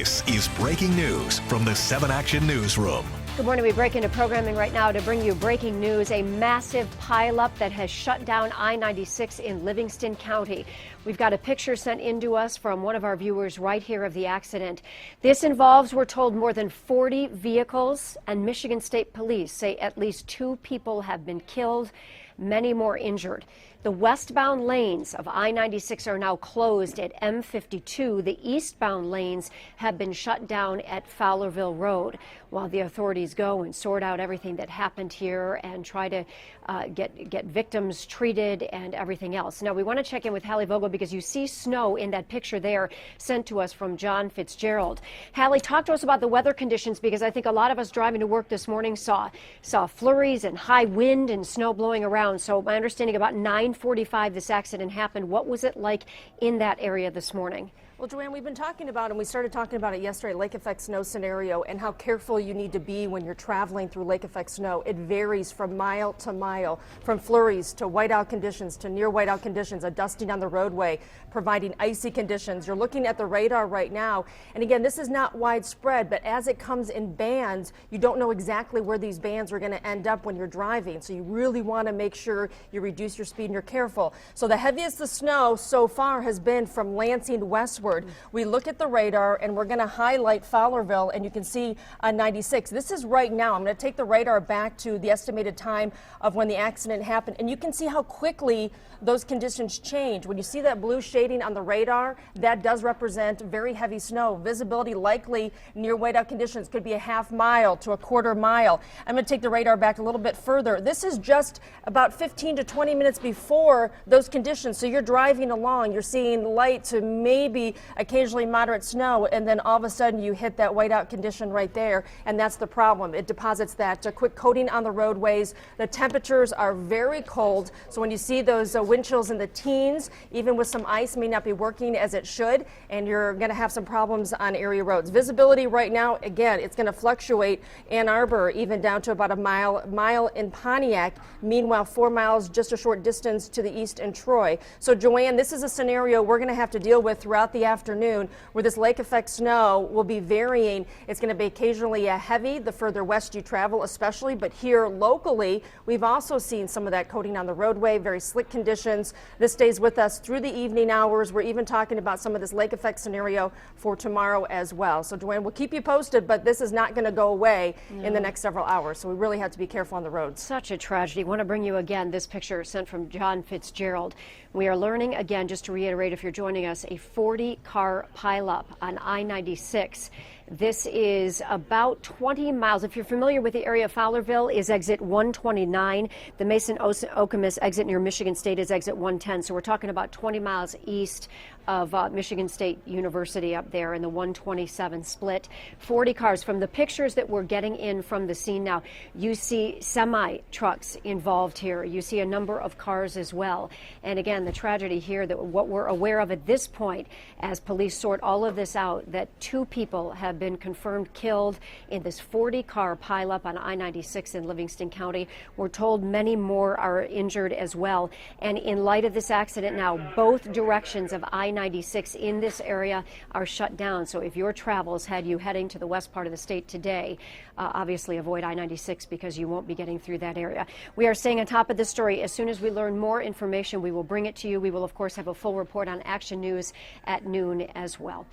This is breaking news from the 7 Action Newsroom. Good morning. We break into programming right now to bring you breaking news. A massive pileup that has shut down I-96 in Livingston County. We've got a picture sent in to us from one of our viewers right here of the accident. This involves, we're told, more than 40 vehicles, and Michigan State Police say at least 2 people have been killed, many more injured. The westbound lanes of I-96 are now closed at M52. The eastbound lanes have been shut down at Fowlerville Road while the authorities go and sort out everything that happened here and try to get victims treated and everything else. Now, we want to check in with Hallie Vogel because you see snow in that picture there sent to us from John Fitzgerald. Hallie, talk to us about the weather conditions, because I think a lot of us driving to work this morning saw flurries and high wind and snow blowing around. So my understanding, about 9:45 this accident happened. What was it like in that area this morning? Well, Joanne, we've been talking about, and we started talking about it yesterday, lake effect snow scenario and how careful you need to be when you're traveling through lake effect snow. It varies from mile to mile, from flurries to whiteout conditions to near whiteout conditions, a dusting on the roadway, providing icy conditions. You're looking at the radar right now. And again, this is not widespread, but as it comes in bands, you don't know exactly where these bands are going to end up when you're driving. So you really want to make sure you reduce your speed and you're careful. So the heaviest the snow so far has been from Lansing westward. We look at the radar and we're going to highlight Fowlerville, and you can see on 96. This is right now. I'm going to take the radar back to the estimated time of when the accident happened, and you can see how quickly those conditions change. When you see that blue shading on the radar, that does represent very heavy snow. Visibility likely near whiteout conditions could be a half mile to a quarter mile. I'm going to take the radar back a little bit further. This is just about 15 to 20 minutes before those conditions. So you're driving along, you're seeing light to maybe occasionally moderate snow, and then all of a sudden you hit that whiteout condition right there, and that's the problem. It deposits that quick coating on the roadways. The temperatures are very cold, so when you see those wind chills in the teens, even with some ice, may not be working as it should, and you're going to have some problems on area roads. Visibility right now, again, it's going to fluctuate. Ann Arbor even down to about a mile in Pontiac. Meanwhile, 4 miles, just a short distance to the east in Troy. So Joanne, this is a scenario we're going to have to deal with throughout the afternoon, where this lake effect snow will be varying. It's going to be occasionally heavy the further west you travel, especially, but here locally we've also seen some of that coating on the roadway, very slick conditions. This stays with us through the evening hours. We're even talking about some of this lake effect scenario for tomorrow as well. So Joanne, we'll keep you posted, but this is not going to go away in the next several hours, so we really have to be careful on the roads. Such a tragedy. I want to bring you again this picture sent from John Fitzgerald. We are learning again, just to reiterate if you're joining us, a 40-car pileup on I-96. This is about 20 miles. If you're familiar with the area of Fowlerville, is exit 129. The Mason-Okemos exit near Michigan State is exit 110. So we're talking about 20 miles east of Michigan State University up there in the 127 split. 40 cars. From the pictures that we're getting in from the scene now, you see semi-trucks involved here. You see a number of cars as well. And again, the tragedy here, that what we're aware of at this point as police sort all of this out, that 2 people have been confirmed killed in this 40-car pileup on I-96 in Livingston County. We're told many more are injured as well. And in light of this accident now, both directions of I-96 in this area are shut down. So if your travels had you heading to the west part of the state today, obviously avoid I-96 because you won't be getting through that area. We are staying on top of this story. As soon as we learn more information, we will bring it to you. We will, of course, have a full report on Action News at noon as well.